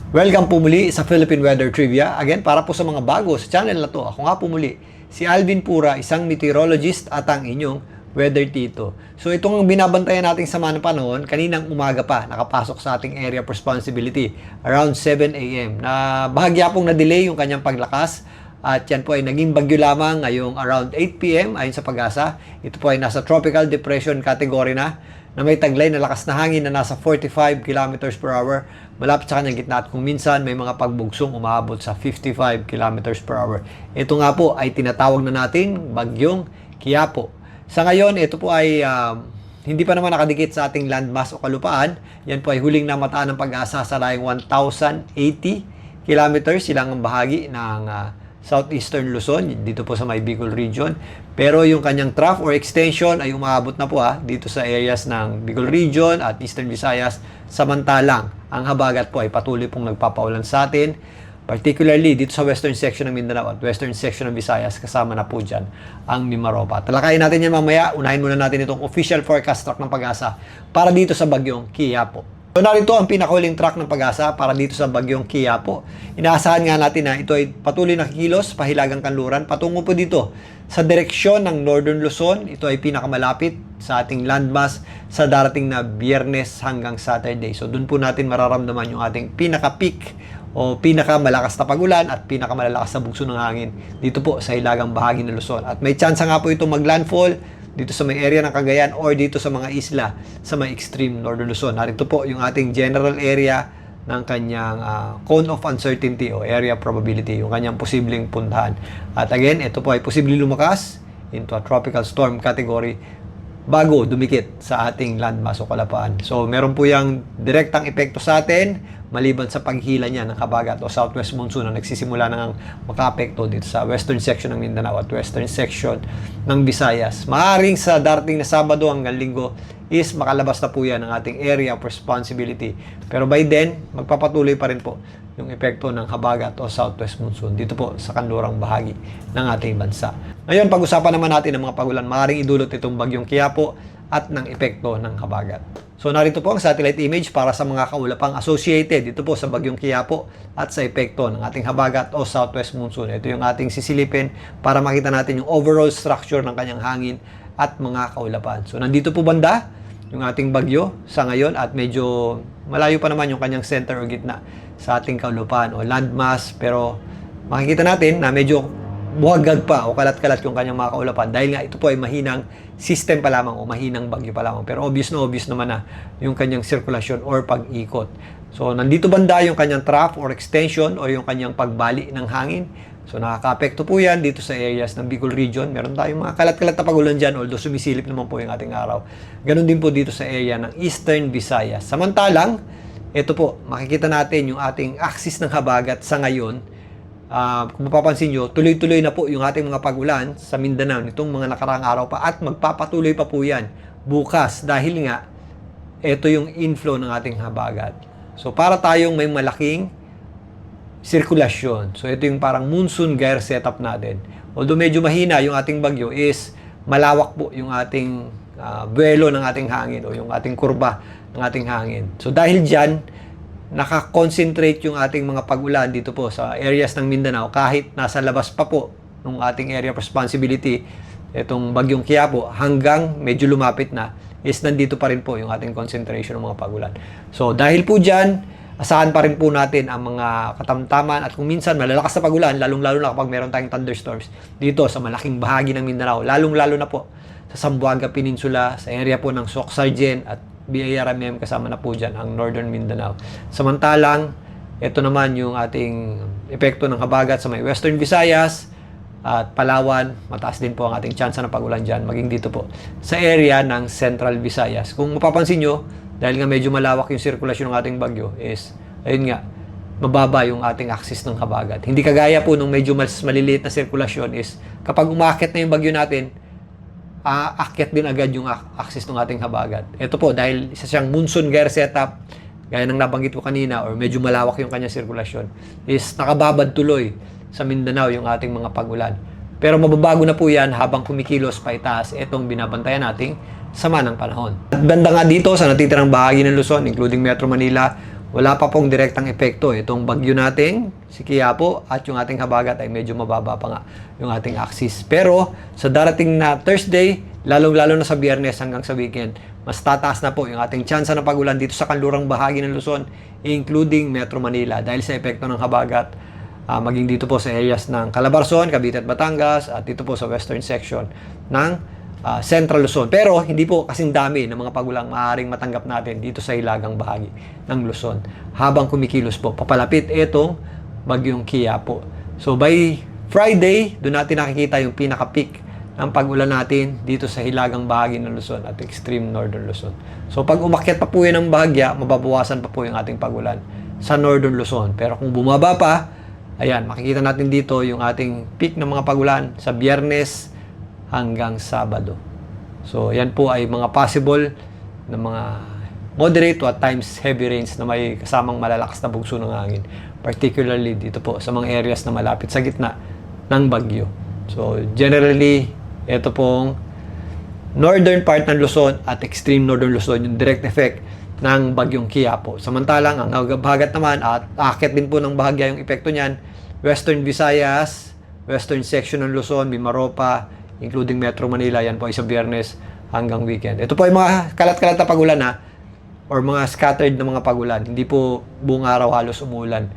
Welcome po muli sa Philippine Weather Trivia. Again, para po sa mga bago sa channel na to, ako nga po muli, si Alvin Pura, isang meteorologist at ang inyong weather tito. So itong binabantayan nating sama ng panahon, kaninang umaga pa, nakapasok sa ating area of responsibility around 7 a.m. na bahagya pong na-delay yung kanyang paglakas. At yan po ay naging bagyo lamang ngayong around 8 p.m. ayon sa Pag-asa. Ito po ay nasa Tropical Depression category na may taglay na lakas na hangin na nasa 45 kilometers per hour malapit sa kanyang gitna at kung minsan may mga pagbugsong umaabot sa 55 kilometers per hour. Ito nga po ay tinatawag na natin bagyong Quiapo. Sa ngayon, ito po ay hindi pa naman nakadikit sa ating landmass o kalupaan. Yan po ay huling namataan ng Pag-asa sa layong 1,080 kilometers, silangang bahagi ng southeastern Luzon, dito po sa may Bicol region. Pero yung kanyang trough or extension ay umaabot na po dito sa areas ng Bicol region at Eastern Visayas. Samantalang, ang habagat po ay patuloy pong nagpapaulan sa atin, particularly dito sa western section ng Mindanao at western section ng Visayas, kasama na po dyan ang Mimaropa. Talakayin natin yan mamaya. Unahin muna natin itong official forecast track ng Pag-asa para dito sa bagyong Quiapo. So narito ang pinakahuling track ng Pag-asa para dito sa bagyong Quiapo. Inaasahan nga natin na ito ay patuloy na kikilos pahilagang kanluran patungo po dito sa direksyon ng Northern Luzon. Ito ay pinakamalapit sa ating landmass sa darating na Biyernes hanggang Saturday. So doon po natin mararamdaman yung ating pinaka-peak o pinakamalakas na pagulan at pinakamalalakas na bugso ng hangin dito po sa hilagang bahagi ng Luzon. At may chance nga po itong maglandfall dito sa may area ng Cagayan or dito sa mga isla sa may extreme Northern Luzon. Narito po yung ating general area ng kanyang cone of uncertainty o area probability, yung kanyang posibleng puntahan. At again, ito po ay posibleng lumakas into a tropical storm category bago dumikit sa ating landmass o kalapaan. So, meron po yung direktang epekto sa atin maliban sa paghila niya ng habagat o southwest monsoon na nagsisimula nang makaapekto dito sa western section ng Mindanao at western section ng Visayas. Maaaring sa darating na Sabado hanggang Linggo is makalabas na po yan ng ating area of responsibility. Pero by then, magpapatuloy pa rin po yung epekto ng habagat o southwest monsoon dito po sa kanlurang bahagi ng ating bansa. Ngayon, pag-usapan naman natin ang mga pagulan. Maaaring idulot itong bagyong Quiapo at ng epekto ng habagat. So narito po ang satellite image para sa mga kaulapang associated dito po sa bagyong Quiapo at sa epekto ng ating habagat o southwest monsoon. Ito yung ating sisilipin para makita natin yung overall structure ng kanyang hangin at mga kaulapan. So nandito po banda yung ating bagyo sa ngayon at medyo malayo pa naman yung kanyang center o gitna sa ating kaulapan o landmass, pero makikita natin na medyo buhagag pa o kalat-kalat yung kanyang mga kaulapan dahil nga ito po ay mahinang system pa lamang o mahinang bagyo pa lamang. Pero obvious naman na yung kanyang sirkulasyon or pag-ikot. So, nandito banda yung kanyang trough or extension o yung kanyang pagbali ng hangin. So, nakaka-apekto po yan dito sa areas ng Bicol region. Meron tayong mga kalat-kalat na pagulan dyan, although sumisilip naman po yung ating araw. Ganon din po dito sa area ng Eastern Visayas. Samantalang, ito po, makikita natin yung ating axis ng habagat sa ngayon. Kung mapapansin nyo, tuloy-tuloy na po yung ating mga pagulan sa Mindanao nitong mga nakaraang araw pa at magpapatuloy pa po yan bukas dahil nga ito yung inflow ng ating habagat. So para tayong may malaking sirkulasyon. So ito yung parang monsoon gyre setup natin. Although medyo mahina yung ating bagyo is malawak po yung ating buwelo ng ating hangin o yung ating kurba ng ating hangin. So dahil dyan, naka-concentrate yung ating mga pag-ulan dito po sa areas ng Mindanao kahit nasa labas pa po ng ating area of responsibility itong bagyong Quiapo hanggang medyo lumapit na is nandito pa rin po yung ating concentration ng mga pag-ulan. So dahil po dyan, asahan pa rin po natin ang mga katamtaman at kung minsan malalakas na pag-ulan, lalong-lalo na kapag meron tayong thunderstorms dito sa malaking bahagi ng Mindanao, lalong-lalo na po sa Zamboanga Peninsula, sa area po ng Soc-Sargen at BIRMM kasama na po dyan ang Northern Mindanao. Samantalang, ito naman yung ating epekto ng habagat sa may Western Visayas at Palawan. Mataas din po ang ating tsansa ng pag-ulan dyan, maging dito po sa area ng Central Visayas. Kung mapapansin nyo, dahil nga medyo malawak yung sirkulasyon ng ating bagyo is, ayun nga, mababa yung ating axis ng habagat. Hindi kagaya po nung medyo mas maliliit na sirkulasyon is, kapag umaakit na yung bagyo natin, aakyat din agad yung axis ng ating habagat. Ito po, dahil isa siyang monsoon gyre setup, gaya ng nabanggit ko kanina, or medyo malawak yung kanyang sirkulasyon, is nakababad tuloy sa Mindanao yung ating mga pag-ulan. Pero mababago na po yan habang kumikilos pa itaas itong binabantayan nating sama ng panahon. At banda nga dito sa natitirang bahagi ng Luzon, including Metro Manila, wala pa pong direktang epekto itong bagyo nating si Quiapo at yung ating habagat ay medyo mababa pa nga yung ating axis. Pero sa darating na Thursday, lalong-lalo na sa Biyernes hanggang sa weekend, mas tataas na po yung ating tsansa ng pag-ulan dito sa kanlurang bahagi ng Luzon, including Metro Manila dahil sa epekto ng habagat, maging dito po sa areas ng Calabarzon, Cavite at Batangas at dito po sa western section ng Central Luzon. Pero hindi po kasing dami ng mga pagulang maaaring matanggap natin dito sa hilagang bahagi ng Luzon. Habang kumikilos po, papalapit itong bagyong Quiapo. So by Friday, doon natin nakikita yung pinaka-peak ng pag-ulan natin dito sa hilagang bahagi ng Luzon at extreme northern Luzon. So pag umakyat pa po yan ng bahagya, mababawasan pa po yung ating pag-ulan sa northern Luzon. Pero kung bumaba pa, ayan, makikita natin dito yung ating peak ng mga pag-ulan sa Biyernes hanggang Sabado. So, yan po ay mga possible na mga moderate to at times heavy rains na may kasamang malalakas na bugso ng hangin. Particularly dito po sa mga areas na malapit sa gitna ng bagyo. So, generally, ito pong northern part ng Luzon at extreme northern Luzon, yung direct effect ng bagyong Quiapo. Samantalang, ang habagat naman at aakyat din po ng bahagya yung epekto niyan, Western Visayas, western section ng Luzon, Mimaropa, including Metro Manila, yan po ay sa Biyernes hanggang weekend. Ito po ay mga kalat-kalat na pagulan or mga scattered na mga pagulan. Hindi po buong araw halos umulan.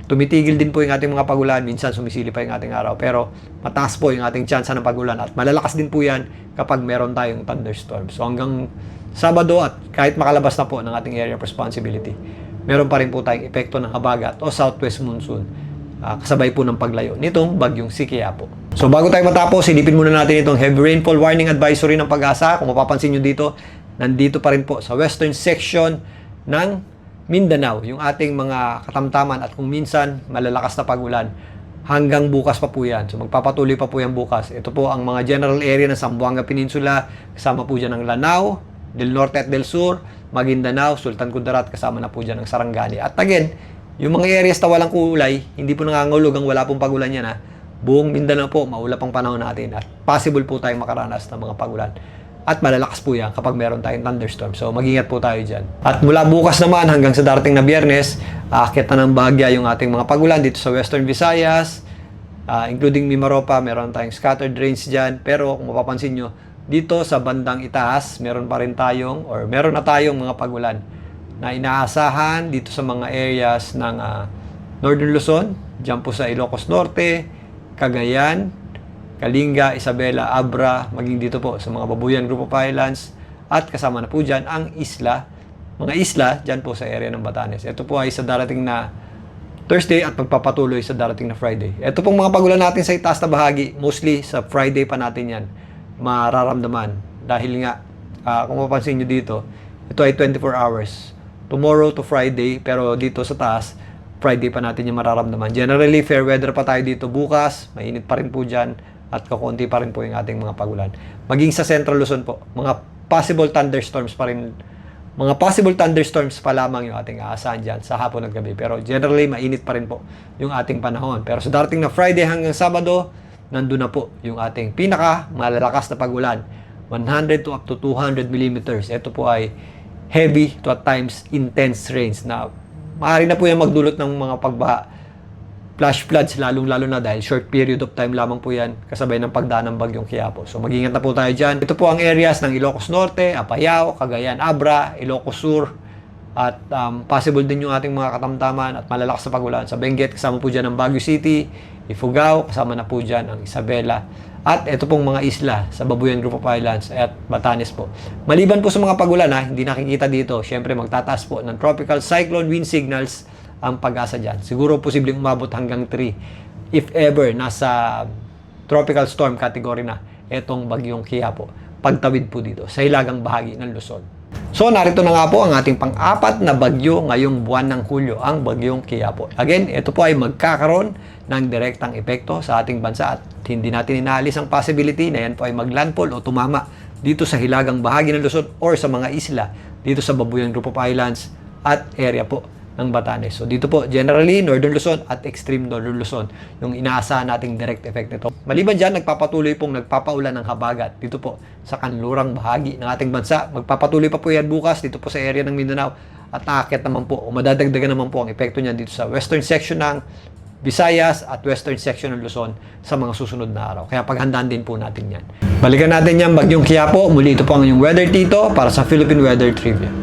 Tumitigil din po yung ating mga pagulan, minsan sumisili pa yung ating araw. Pero mataas po yung ating tsansa ng pagulan at malalakas din po yan kapag meron tayong thunderstorm. So hanggang Sabado at kahit makalabas na po ng ating area of responsibility, meron pa rin po tayong epekto ng habagat o southwest monsoon. Kasabay po ng paglayo nitong bagyong si Quiapo. So bago tayo matapos, silipin muna natin itong heavy rainfall warning advisory ng Pag-asa. Kung mapapansin nyo dito, nandito pa rin po sa western section ng Mindanao, yung ating mga katamtaman at kung minsan malalakas na pag-ulan. Hanggang bukas pa po yan. So magpapatuloy pa po yan bukas. Ito po ang mga general area ng Zamboanga Peninsula. Kasama po dyan ng Lanao, Del Norte at Del Sur, Maguindanao, Sultan Kudarat, kasama na po dyan ng Sarangani. At again, yung mga areas na walang kulay, hindi po nangangahulog ang wala pong pagulan yan. Buong Mindanao po, maulap ang panahon natin at possible po tayong makaranas ng mga pagulan. At malalakas po yan kapag meron tayong thunderstorm. So mag-ingat po tayo dyan. At mula bukas naman hanggang sa darating na Biyernes, aakyat na ng bahagya yung ating mga pagulan dito sa Western Visayas, including Mimaropa, meron tayong scattered rains dyan. Pero kung mapapansin nyo, dito sa bandang itaas, meron na tayong mga pagulan na inaasahan dito sa mga areas ng Northern Luzon, dyan po sa Ilocos Norte, Cagayan, Kalinga, Isabela, Abra, maging dito po sa mga Babuyan Group of Islands, at kasama na po dyan ang mga isla dyan po sa area ng Batanes. Ito po ay sa darating na Thursday at magpapatuloy sa darating na Friday. Ito pong mga pagulan natin sa itaas na bahagi, mostly sa Friday pa natin yan mararamdaman. Dahil nga, kung mapansin nyo dito, ito ay 24 hours. Tomorrow to Friday, pero dito sa taas, Friday pa natin yung mararamdaman. Generally, fair weather pa tayo dito bukas. Mainit pa rin po dyan. At kakunti pa rin po yung ating mga pagulan. Maging sa Central Luzon po, mga possible thunderstorms pa rin. Mga possible thunderstorms pa lamang yung ating aasahan dyan sa hapon at gabi. Pero generally, mainit pa rin po yung ating panahon. Pero sa darating na Friday hanggang Sabado, nandun na po yung ating pinaka malalakas na pagulan. 100 to up to 200 millimeters. Ito po ay heavy to at times intense rains na maaari na po yan magdulot ng mga pagbaha, flash floods, lalong-lalo na dahil short period of time lamang po yan kasabay ng pagdaan ng bagyong Quiapo. So mag-ingat na po tayo dyan. Ito po ang areas ng Ilocos Norte, Apayao, Cagayan, Abra, Ilocos Sur, at possible din yung ating mga katamtaman at malalakas na pagulan sa Benguet, kasama po dyan ang Baguio City, Ifugao, kasama na po dyan ang Isabela, at ito pong mga isla sa Babuyan Group of Islands at Batanes po. Maliban po sa mga pagulan hindi nakikita dito, syempre magtataas po ng tropical cyclone wind signals ang Pag-asa dyan. Siguro posibleng umabot hanggang 3 if ever nasa tropical storm category na itong bagyong Quiapo. Pagtawid po dito sa hilagang bahagi ng Luzon. So narito na nga po ang ating pang-apat na bagyo ngayong buwan ng Hulyo, ang bagyong Quiapo. Again, ito po ay magkakaroon ng direktang epekto sa ating bansa at hindi natin inaalis ang possibility na yan po ay maglandfall o tumama dito sa hilagang bahagi ng Luzon or sa mga isla dito sa Babuyan Group of Islands at area po ng Batanes. So dito po, generally, Northern Luzon at extreme Northern Luzon, yung inaasahan nating direct effect nito. Maliban dyan, nagpapatuloy pong nagpapaulan ng habagat dito po sa kanlurang bahagi ng ating bansa. Magpapatuloy pa po yan bukas dito po sa area ng Mindanao at aakyat naman po o madadagdagan naman po ang epekto niyan dito sa western section ng Visayas at western section ng Luzon sa mga susunod na araw. Kaya paghandaan din po natin yan. Balikan natin yan, Bagyong Quiapo. Muli ito po ang inyong Weather Tito para sa Philippine Weather Trivia.